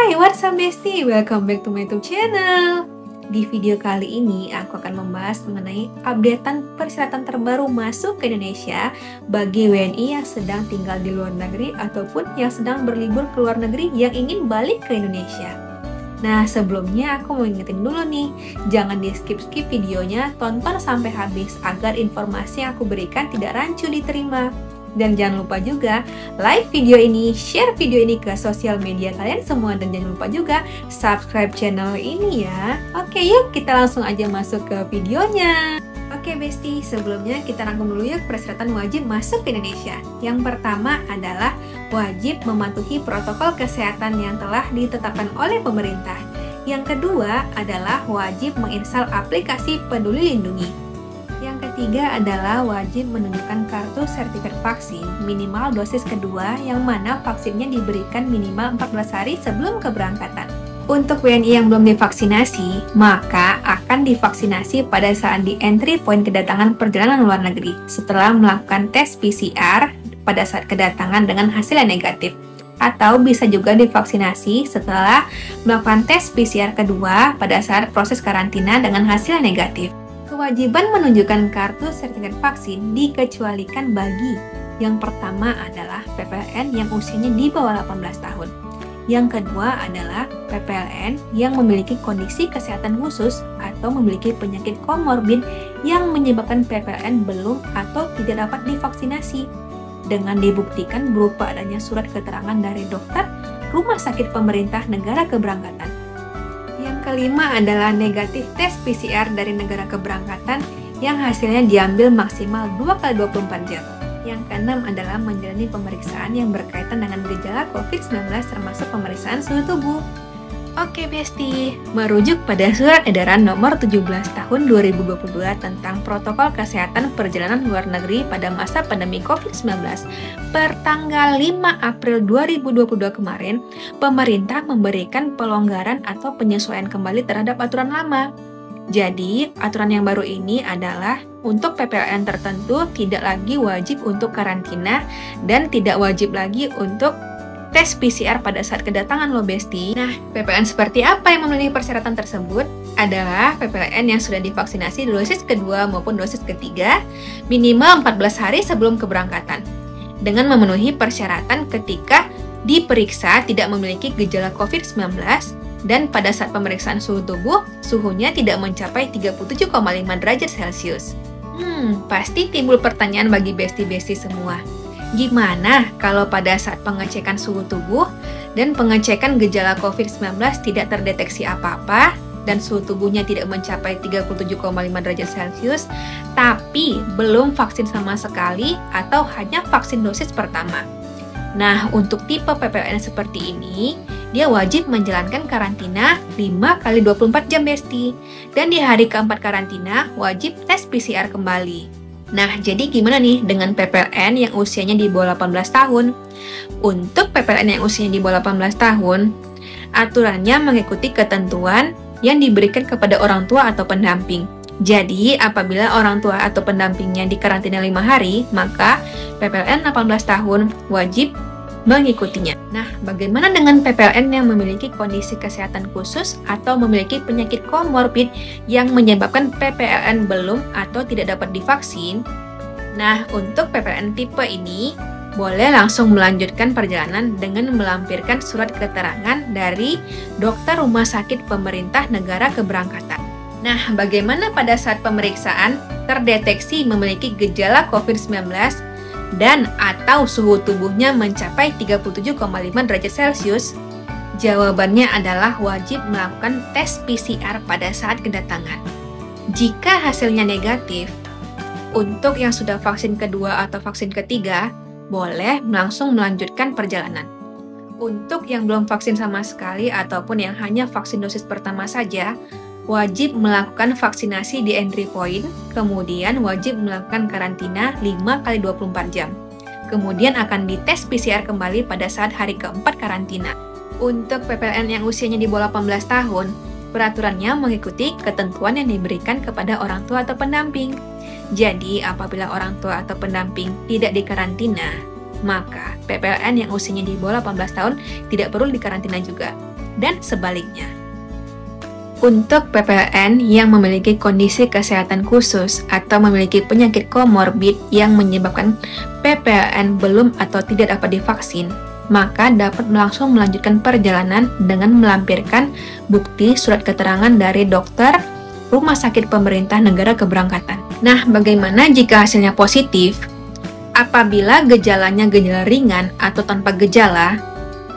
Hai, what's up bestie? Welcome back to my YouTube channel. Di video kali ini, aku akan membahas mengenai updatean persyaratan terbaru masuk ke Indonesia bagi WNI yang sedang tinggal di luar negeri ataupun yang sedang berlibur ke luar negeri yang ingin balik ke Indonesia. Nah, sebelumnya aku mau ingetin dulu nih, jangan di skip-skip videonya, tonton sampai habis agar informasi yang aku berikan tidak rancu diterima. Dan jangan lupa juga like video ini, share video ini ke sosial media kalian semua, dan jangan lupa juga subscribe channel ini ya. Oke, yuk kita langsung aja masuk ke videonya. Oke bestie, sebelumnya kita rangkum dulu yuk persyaratan wajib masuk ke Indonesia. Yang pertama adalah wajib mematuhi protokol kesehatan yang telah ditetapkan oleh pemerintah. Yang kedua adalah wajib menginstal aplikasi Peduli Lindungi. Yang ketiga adalah wajib menunjukkan kartu sertifikat vaksin minimal dosis kedua yang mana vaksinnya diberikan minimal 14 hari sebelum keberangkatan. Untuk WNI yang belum divaksinasi, maka akan divaksinasi pada saat di entry point kedatangan perjalanan luar negeri setelah melakukan tes PCR pada saat kedatangan dengan hasil yang negatif. Atau bisa juga divaksinasi setelah melakukan tes PCR kedua pada saat proses karantina dengan hasil yang negatif. Kewajiban menunjukkan kartu sertifikat vaksin dikecualikan bagi yang pertama adalah PPLN yang usianya di bawah 18 tahun. Yang kedua adalah PPLN yang memiliki kondisi kesehatan khusus atau memiliki penyakit komorbid yang menyebabkan PPLN belum atau tidak dapat divaksinasi dengan dibuktikan berupa adanya surat keterangan dari dokter rumah sakit pemerintah negara keberangkatan. Yang kelima adalah negatif tes PCR dari negara keberangkatan yang hasilnya diambil maksimal 2x24 jam. Yang keenam adalah menjalani pemeriksaan yang berkaitan dengan gejala COVID-19 termasuk pemeriksaan suhu tubuh. Oke bestie, merujuk pada Surat Edaran Nomor 17 Tahun 2022 tentang Protokol Kesehatan Perjalanan Luar Negeri pada masa pandemi COVID-19 per tanggal 5 April 2022 kemarin, pemerintah memberikan pelonggaran atau penyesuaian kembali terhadap aturan lama. Jadi, aturan yang baru ini adalah untuk PPLN tertentu tidak lagi wajib untuk karantina dan tidak wajib lagi untuk tes PCR pada saat kedatangan lo bestie. Nah, PPLN seperti apa yang memenuhi persyaratan tersebut? Adalah PPLN yang sudah divaksinasi dosis kedua maupun dosis ketiga minimal 14 hari sebelum keberangkatan dengan memenuhi persyaratan ketika diperiksa tidak memiliki gejala COVID-19 dan pada saat pemeriksaan suhu tubuh, suhunya tidak mencapai 37,5 derajat Celcius. Pasti timbul pertanyaan bagi bestie-bestie semua. Gimana kalau pada saat pengecekan suhu tubuh dan pengecekan gejala COVID-19 tidak terdeteksi apa-apa dan suhu tubuhnya tidak mencapai 37,5 derajat Celcius, tapi belum vaksin sama sekali atau hanya vaksin dosis pertama? Nah, untuk tipe PPLN seperti ini, dia wajib menjalankan karantina 5x24 jam bestie. Dan di hari keempat karantina, wajib tes PCR kembali. Nah, jadi gimana nih dengan PPLN yang usianya di bawah 18 tahun? Untuk PPLN yang usianya di bawah 18 tahun, aturannya mengikuti ketentuan yang diberikan kepada orang tua atau pendamping. Jadi, apabila orang tua atau pendampingnya dikarantina 5 hari, maka PPLN 18 tahun wajib mengikutinya. Nah, bagaimana dengan PPLN yang memiliki kondisi kesehatan khusus atau memiliki penyakit komorbid yang menyebabkan PPLN belum atau tidak dapat divaksin? Nah, untuk PPLN tipe ini, boleh langsung melanjutkan perjalanan dengan melampirkan surat keterangan dari dokter rumah sakit pemerintah negara keberangkatan. Nah, bagaimana pada saat pemeriksaan terdeteksi memiliki gejala COVID-19 dan atau suhu tubuhnya mencapai 37,5 derajat Celcius? Jawabannya adalah wajib melakukan tes PCR pada saat kedatangan. Jika hasilnya negatif, untuk yang sudah vaksin kedua atau vaksin ketiga, boleh langsung melanjutkan perjalanan. Untuk yang belum vaksin sama sekali ataupun yang hanya vaksin dosis pertama saja, wajib melakukan vaksinasi di entry point, kemudian wajib melakukan karantina 5x24 jam. Kemudian akan dites PCR kembali pada saat hari keempat karantina. Untuk PPLN yang usianya di bawah 18 tahun, peraturannya mengikuti ketentuan yang diberikan kepada orang tua atau pendamping. Jadi, apabila orang tua atau pendamping tidak dikarantina, maka PPLN yang usianya di bawah 18 tahun tidak perlu dikarantina juga. dan sebaliknya. Untuk PPLN yang memiliki kondisi kesehatan khusus atau memiliki penyakit komorbid yang menyebabkan PPLN belum atau tidak dapat divaksin, maka dapat langsung melanjutkan perjalanan dengan melampirkan bukti surat keterangan dari dokter rumah sakit pemerintah negara keberangkatan. Nah, bagaimana jika hasilnya positif? Apabila gejalanya gejala ringan atau tanpa gejala,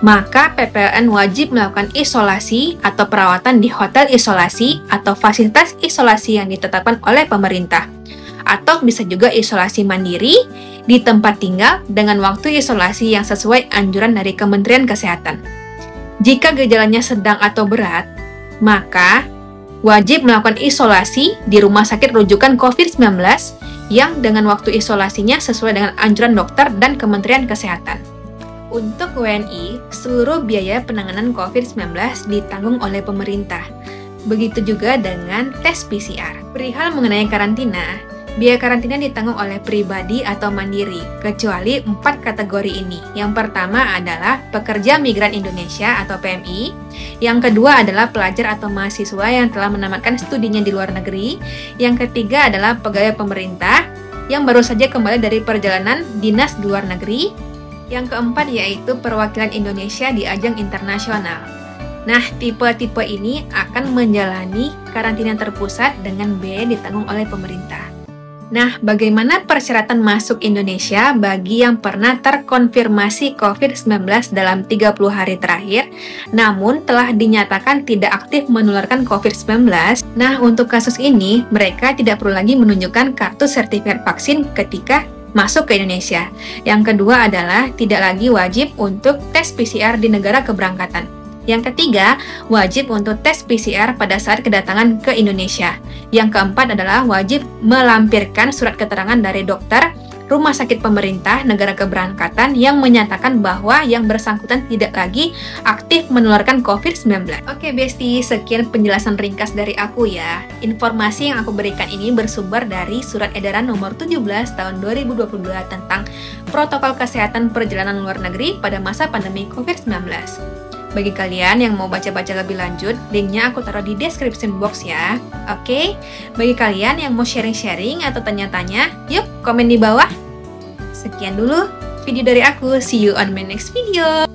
maka PPLN wajib melakukan isolasi atau perawatan di hotel isolasi atau fasilitas isolasi yang ditetapkan oleh pemerintah. Atau bisa juga isolasi mandiri di tempat tinggal dengan waktu isolasi yang sesuai anjuran dari Kementerian Kesehatan. Jika gejalanya sedang atau berat, maka wajib melakukan isolasi di rumah sakit rujukan COVID-19 yang dengan waktu isolasinya sesuai dengan anjuran dokter dan Kementerian Kesehatan. Untuk WNI, seluruh biaya penanganan COVID-19 ditanggung oleh pemerintah. Begitu juga dengan tes PCR. Perihal mengenai karantina, biaya karantina ditanggung oleh pribadi atau mandiri, kecuali 4 kategori ini. Yang pertama adalah pekerja migran Indonesia atau PMI. Yang kedua adalah pelajar atau mahasiswa yang telah menamatkan studinya di luar negeri. Yang ketiga adalah pegawai pemerintah yang baru saja kembali dari perjalanan dinas di luar negeri. Yang keempat yaitu perwakilan Indonesia di ajang internasional. Nah, tipe-tipe ini akan menjalani karantina terpusat dengan biaya ditanggung oleh pemerintah. Nah, bagaimana persyaratan masuk Indonesia bagi yang pernah terkonfirmasi COVID-19 dalam 30 hari terakhir, namun telah dinyatakan tidak aktif menularkan COVID-19? Nah, untuk kasus ini, mereka tidak perlu lagi menunjukkan kartu sertifikat vaksin ketika masuk ke Indonesia. Yang kedua adalah tidak lagi wajib untuk tes PCR di negara keberangkatan. Yang ketiga, wajib untuk tes PCR pada saat kedatangan ke Indonesia. Yang keempat adalah wajib melampirkan surat keterangan dari dokter rumah sakit pemerintah negara keberangkatan yang menyatakan bahwa yang bersangkutan tidak lagi aktif menularkan COVID-19. Oke Besti, sekian penjelasan ringkas dari aku ya. Informasi yang aku berikan ini bersumber dari Surat Edaran Nomor 17 Tahun 2022 tentang Protokol Kesehatan Perjalanan Luar Negeri pada masa pandemi COVID-19. Bagi kalian yang mau baca-baca lebih lanjut, linknya aku taruh di description box ya. Oke, bagi kalian yang mau sharing-sharing atau tanya-tanya, yuk komen di bawah. Sekian dulu video dari aku, see you on my next video.